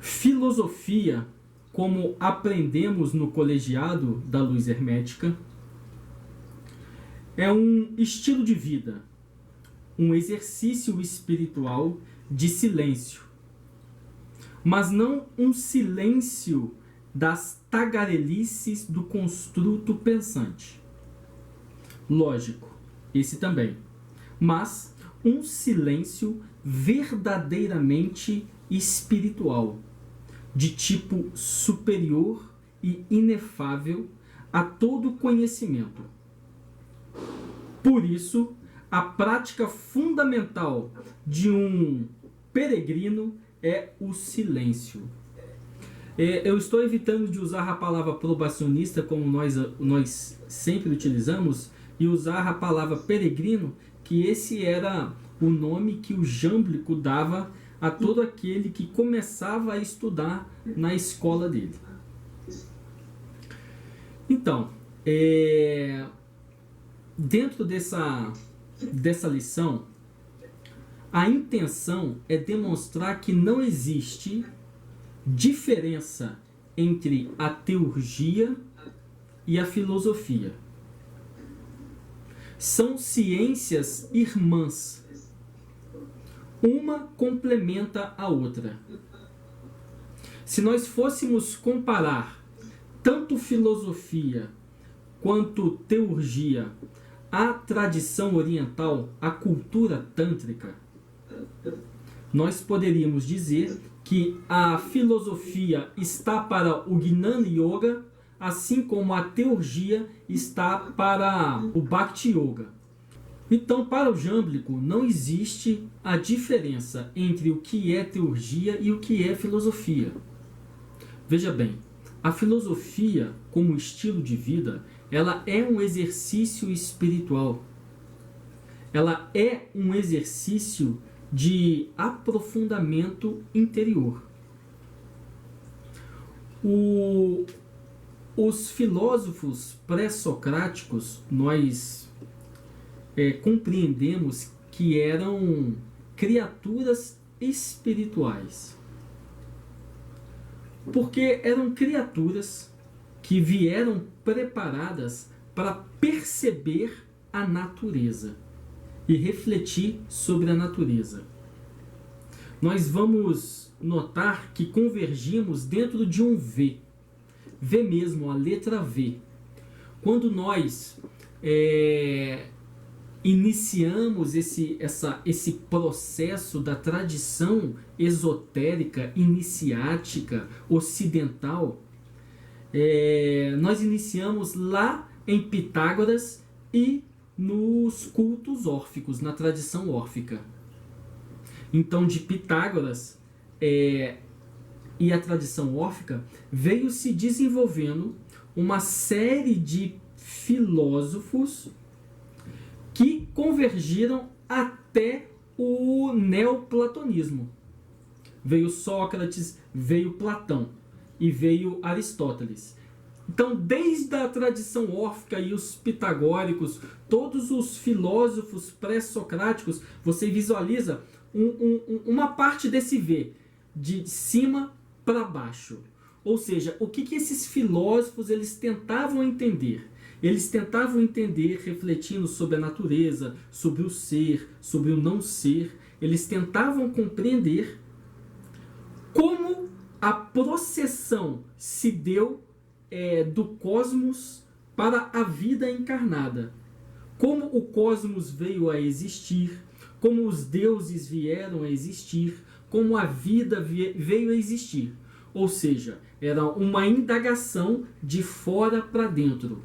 Filosofia, como aprendemos no colegiado da luz hermética, é um estilo de vida, um exercício espiritual de silêncio, mas não um silêncio das tagarelices do construto pensante. Lógico, esse também, mas um silêncio verdadeiramente espiritual, de tipo superior e inefável a todo conhecimento. Por isso, a prática fundamental de um peregrino é o silêncio. Eu estou evitando de usar a palavra probacionista, como nós sempre utilizamos, e usar a palavra peregrino, que esse era o nome que o Jâmblico dava a todo aquele que começava a estudar na escola dele. Então, dentro dessa lição, a intenção é demonstrar que não existe diferença entre a teurgia e a filosofia. São ciências irmãs. Uma complementa a outra. Se nós fôssemos comparar tanto filosofia quanto teurgia à tradição oriental, à cultura tântrica, nós poderíamos dizer que a filosofia está para o Gnana Yoga, assim como a teurgia está para o Bhakti Yoga. Então, para o Jâmblico, não existe a diferença entre o que é teurgia e o que é filosofia. Veja bem, a filosofia, como estilo de vida, ela é um exercício espiritual. Ela é um exercício de aprofundamento interior. Os filósofos pré-socráticos, nós compreendemos que eram criaturas espirituais. Porque eram criaturas que vieram preparadas para perceber a natureza e refletir sobre a natureza. Nós vamos notar que convergimos dentro de um V. V mesmo, a letra V. Quando nós iniciamos esse processo da tradição esotérica, iniciática, ocidental, nós iniciamos lá em Pitágoras e nos cultos órficos, na tradição órfica. Então, de Pitágoras e a tradição órfica, veio se desenvolvendo uma série de filósofos que convergiram até o neoplatonismo. Veio Sócrates, veio Platão e veio Aristóteles. Então, desde a tradição órfica e os pitagóricos, todos os filósofos pré-socráticos, você visualiza uma parte desse V, de cima para baixo. Ou seja, o que esses filósofos eles tentavam entender? Eles tentavam entender, refletindo sobre a natureza, sobre o ser, sobre o não ser. Eles tentavam compreender como a processão se deu do cosmos para a vida encarnada. Como o cosmos veio a existir, como os deuses vieram a existir, como a vida veio a existir. Ou seja, era uma indagação de fora para dentro.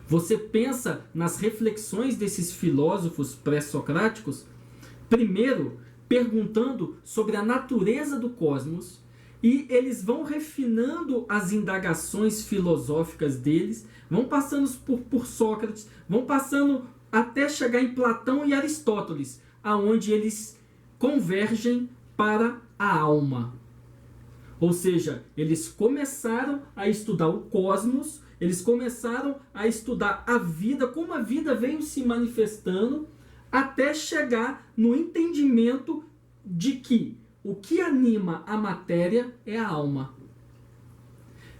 Você pensa nas reflexões desses filósofos pré-socráticos, primeiro perguntando sobre a natureza do cosmos, e eles vão refinando as indagações filosóficas deles, vão passando por Sócrates, vão passando até chegar em Platão e Aristóteles, aonde eles convergem para a alma. Ou seja, eles começaram a estudar o cosmos, eles começaram a estudar a vida, como a vida veio se manifestando, até chegar no entendimento de que o que anima a matéria é a alma.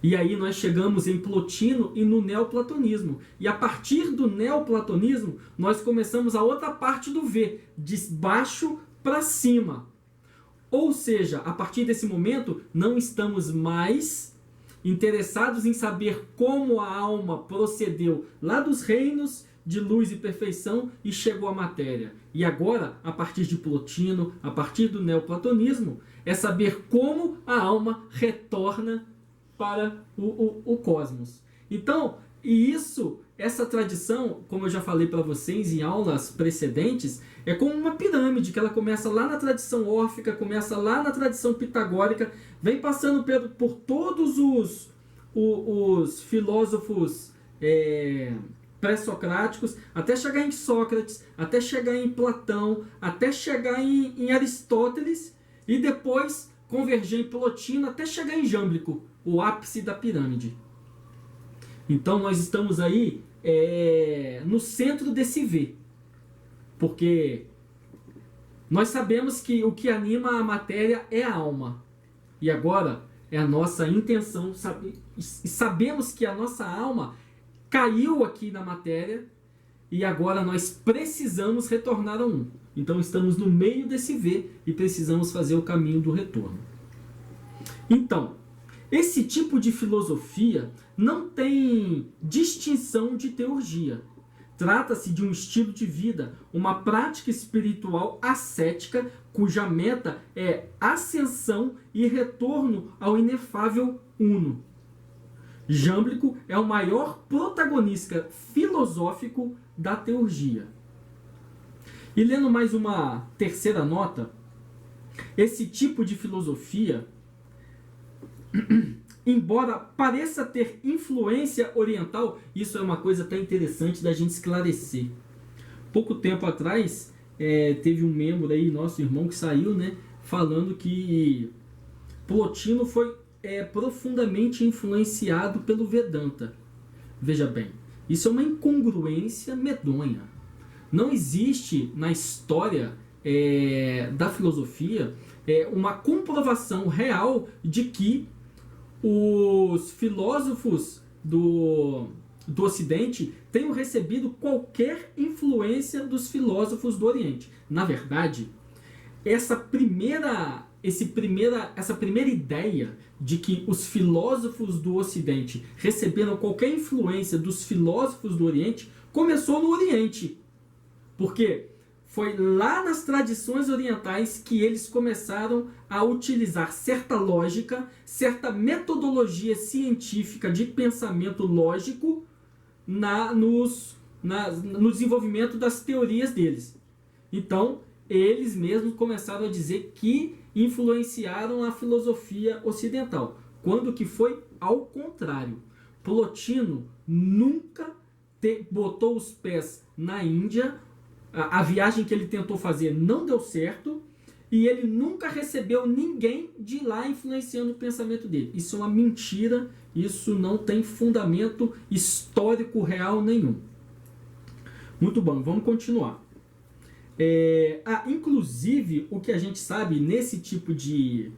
E aí nós chegamos em Plotino e no neoplatonismo. E a partir do neoplatonismo, nós começamos a outra parte do V, de baixo para cima. Ou seja, a partir desse momento, não estamos mais interessados em saber como a alma procedeu lá dos reinos de luz e perfeição e chegou à matéria. E agora, a partir de Plotino, a partir do neoplatonismo, é saber como a alma retorna para o cosmos. Então, essa tradição, como eu já falei para vocês em aulas precedentes, é como uma pirâmide, que ela começa lá na tradição órfica, começa lá na tradição pitagórica, vem passando por todos os filósofos pré-socráticos, até chegar em Sócrates, até chegar em Platão, até chegar em Aristóteles, e depois converger em Plotino, até chegar em Jâmblico, o ápice da pirâmide. Então nós estamos aí no centro desse V. Porque nós sabemos que o que anima a matéria é a alma. E agora é a nossa intenção, sabemos que a nossa alma caiu aqui na matéria e agora nós precisamos retornar a um. Então estamos no meio desse V e precisamos fazer o caminho do retorno. Então, esse tipo de filosofia não tem distinção de teurgia. Trata-se de um estilo de vida, uma prática espiritual ascética cuja meta é ascensão e retorno ao inefável Uno. Jâmblico é o maior protagonista filosófico da teurgia. E lendo mais uma terceira nota, esse tipo de filosofia, embora pareça ter influência oriental, isso é uma coisa até interessante da gente esclarecer. Pouco tempo atrás, teve um membro aí, nosso irmão, que saiu, falando que Plotino foi profundamente influenciado pelo Vedanta. Veja bem, isso é uma incongruência medonha. Não existe na história da filosofia uma comprovação real de que os filósofos do Ocidente tenham recebido qualquer influência dos filósofos do Oriente. Na verdade, essa primeira ideia de que os filósofos do Ocidente receberam qualquer influência dos filósofos do Oriente começou no Oriente. Porque foi lá nas tradições orientais que eles começaram a utilizar certa lógica, certa metodologia científica de pensamento lógico no desenvolvimento das teorias deles. Então, eles mesmos começaram a dizer que influenciaram a filosofia ocidental, quando que foi ao contrário. Plotino nunca botou os pés na Índia. A viagem que ele tentou fazer não deu certo e ele nunca recebeu ninguém de lá influenciando o pensamento dele. Isso é uma mentira, isso não tem fundamento histórico real nenhum. Muito bom, vamos continuar. Inclusive, o que a gente sabe nesse tipo de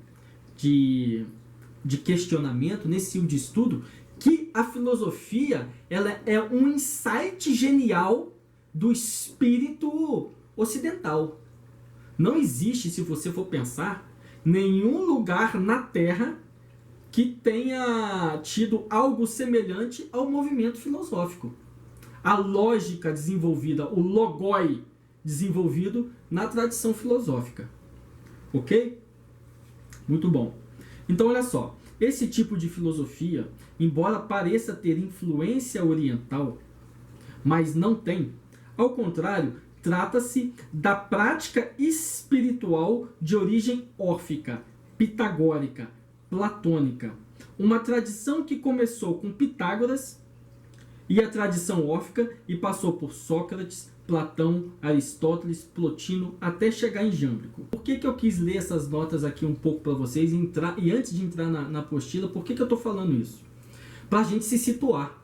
questionamento, nesse tipo de estudo, que a filosofia ela é um insight genial do espírito ocidental. Não existe, se você for pensar, nenhum lugar na Terra que tenha tido algo semelhante ao movimento filosófico. A lógica desenvolvida, o logoi desenvolvido na tradição filosófica. Ok? Muito bom. Então, olha só. Esse tipo de filosofia, embora pareça ter influência oriental, mas não tem. Ao contrário, trata-se da prática espiritual de origem órfica, pitagórica, platônica. Uma tradição que começou com Pitágoras e a tradição órfica e passou por Sócrates, Platão, Aristóteles, Plotino, até chegar em Jâmblico. Por que eu quis ler essas notas aqui um pouco para vocês e antes de entrar na apostila, por que eu estou falando isso? Para a gente se situar.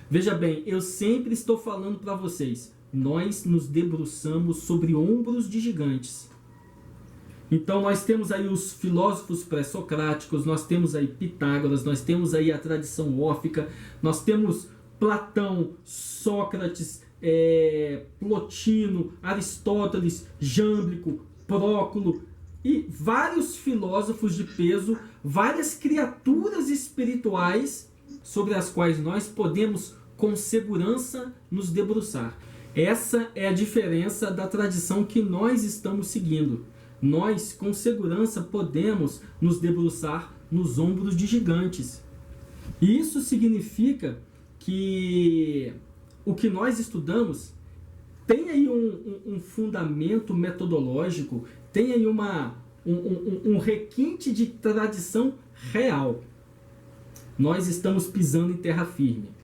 Veja bem, eu sempre estou falando para vocês, nós nos debruçamos sobre ombros de gigantes. Então nós temos aí os filósofos pré-socráticos, nós temos aí Pitágoras, nós temos aí a tradição órfica, nós temos Platão, Sócrates, Plotino, Aristóteles, Jâmblico, Próculo e vários filósofos de peso, várias criaturas espirituais sobre as quais nós podemos com segurança nos debruçar. Essa é a diferença da tradição que nós estamos seguindo. Nós, com segurança, podemos nos debruçar nos ombros de gigantes. E isso significa que o que nós estudamos tem aí um fundamento metodológico, tem aí um requinte de tradição real. Nós estamos pisando em terra firme.